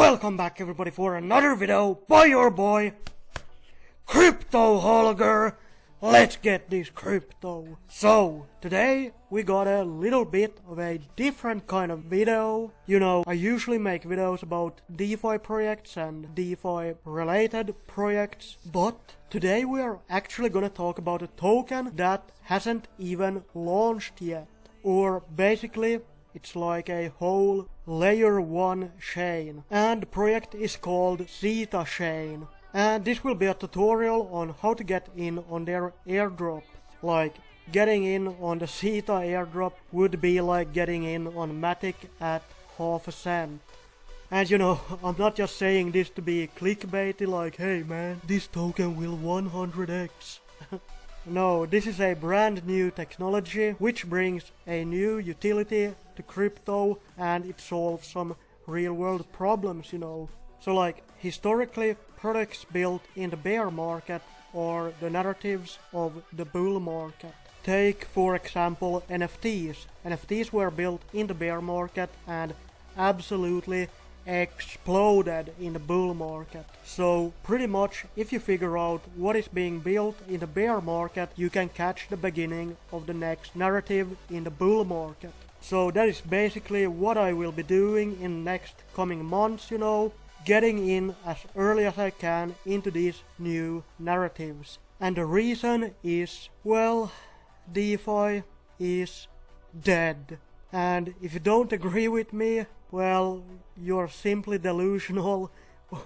Welcome back everybody for another video by your boy Crypto Holger. Let's get this crypto. So today we got a little bit of a different kind of video. You know, I usually make videos about DeFi projects and DeFi related projects, but today we are actually gonna talk about a token that hasn't even launched yet. Or basically it's like a whole layer 1 chain, and the project is called ZetaChain. And this will be a tutorial on how to get in on their airdrop. Like, getting in on the Zeta airdrop would be like getting in on Matic at half a cent. And you know, I'm not just saying this to be clickbaity like, hey man, this token will 100x. No, this is a brand new technology which brings a new utility to crypto, and it solves some real world problems, you know. So like, historically, products built in the bear market are the narratives of the bull market. Take for example NFTs. NFTs were built in the bear market and absolutely exploded in the bull market. So pretty much if you figure out what is being built in the bear market, you can catch the beginning of the next narrative in the bull market. So that is basically what I will be doing in next coming months, you know, getting in as early as I can into these new narratives. And the reason is, well, DeFi is dead. And if you don't agree with me, well, you're simply delusional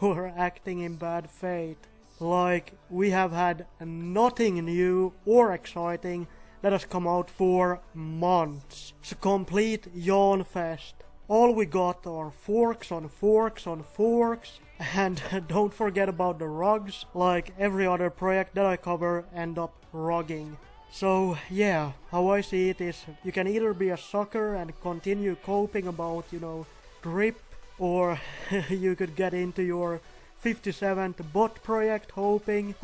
or acting in bad faith. Like, we have had nothing new or exciting that has come out for months. It's a complete yawn fest. All we got are forks on forks on forks, and don't forget about the rugs. Like every other project that I cover end up rugging. So yeah, how I see it is, you can either be a sucker and continue coping about, you know, drip, or you could get into your 57th bot project hoping,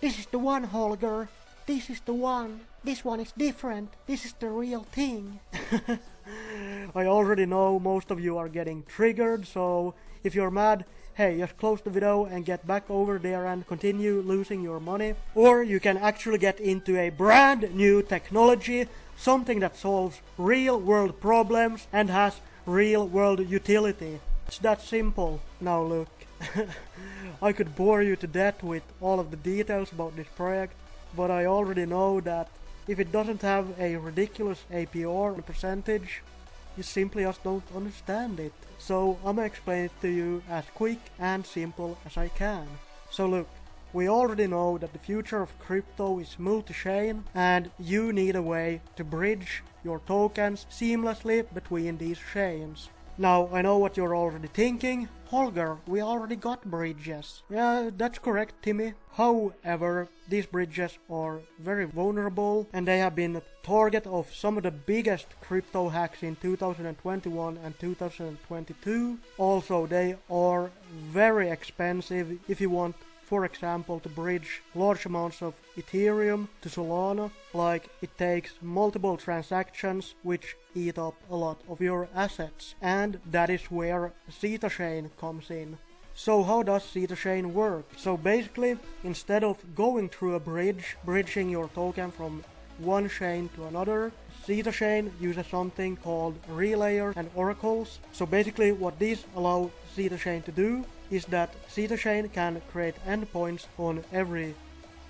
this is the one, Holger, this is the one, this one is different, this is the real thing. I already know most of you are getting triggered, so if you're mad, hey, just close the video and get back over there and continue losing your money. Or you can actually get into a brand new technology, something that solves real world problems and has real world utility. It's that simple. Now look, I could bore you to death with all of the details about this project, but I already know that if it doesn't have a ridiculous APR percentage, you simply just don't understand it. So I'm gonna explain it to you as quick and simple as I can. So look, we already know that the future of crypto is multi-chain, and you need a way to bridge your tokens seamlessly between these chains. Now, I know what you're already thinking, Holger, we already got bridges. Yeah, that's correct, Timmy. However, these bridges are very vulnerable, and they have been a target of some of the biggest crypto hacks in 2021 and 2022. Also, they are very expensive if you want, for example, to bridge large amounts of Ethereum to Solana. Like, it takes multiple transactions which eat up a lot of your assets, and that is where ZetaChain comes in. So how does ZetaChain work? So basically, instead of going through a bridge, bridging your token from one chain to another, ZetaChain uses something called relayers and oracles. So basically what these allow ZetaChain to do is that ZetaChain can create endpoints on every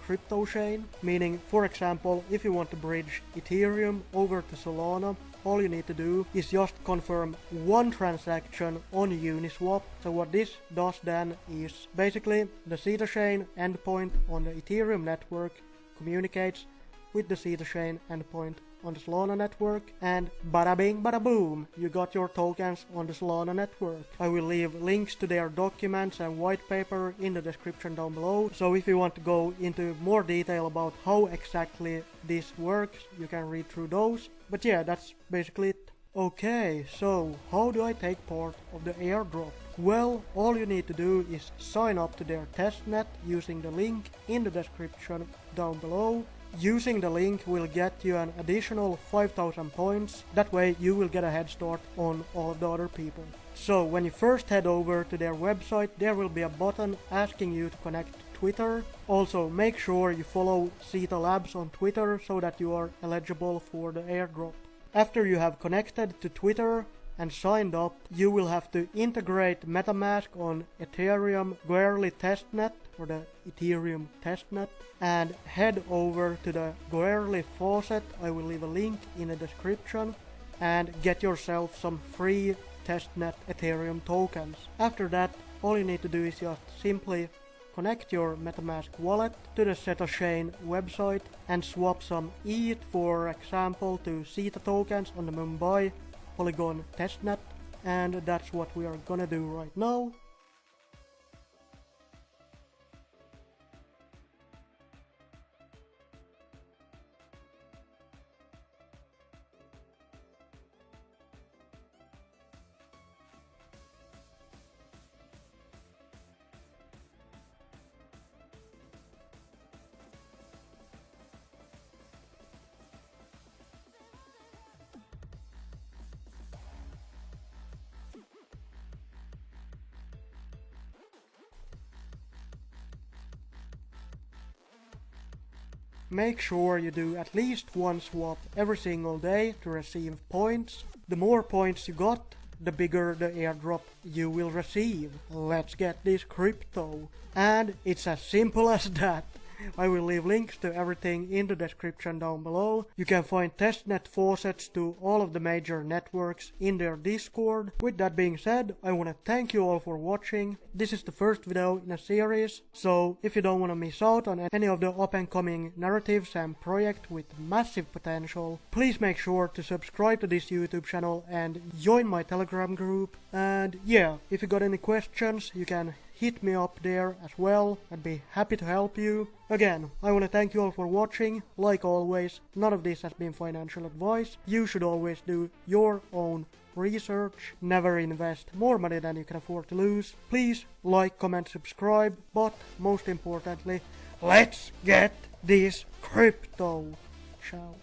crypto chain, meaning, for example, if you want to bridge Ethereum over to Solana, all you need to do is just confirm one transaction on Uniswap. So what this does then is basically the ZetaChain endpoint on the Ethereum network communicates with the ZetaChain endpoint on the Solana network, and bada bing bada boom, you got your tokens on the Solana network. I will leave links to their documents and white paper in the description down below, so if you want to go into more detail about how exactly this works, you can read through those. But yeah, that's basically it. Okay, so how do I take part of the airdrop? Well, all you need to do is sign up to their testnet using the link in the description down below. Using the link will get you an additional 5,000 points. That way you will get a head start on all of the other people. So when you first head over to their website, there will be a button asking you to connect to Twitter. Also make sure you follow Zeta Labs on Twitter so that you are eligible for the airdrop. After you have connected to Twitter and signed up, you will have to integrate MetaMask on Ethereum Goerli testnet, or the Ethereum testnet, and head over to the Goerli faucet. I will leave a link in the description, and get yourself some free testnet Ethereum tokens. After that, all you need to do is just simply connect your MetaMask wallet to the ZetaChain website and swap some ETH, for example, to Zeta tokens on the Mumbai Polygon testnet, and that's what we are gonna do right now. Make sure you do at least one swap every single day to receive points. The more points you got, the bigger the airdrop you will receive. Let's get this crypto. And it's as simple as that. I will leave links to everything in the description down below. You can find testnet faucets to all of the major networks in their Discord. With that being said, I want to thank you all for watching. This is the first video in a series, so if you don't want to miss out on any of the up and coming narratives and projects with massive potential, please make sure to subscribe to this YouTube channel and join my Telegram group. And yeah, if you got any questions, you can hit me up there as well. I'd be happy to help you. Again, I want to thank you all for watching. Like always, none of this has been financial advice. You should always do your own research. Never invest more money than you can afford to lose. Please like, comment, subscribe, but most importantly, let's get this crypto. Ciao.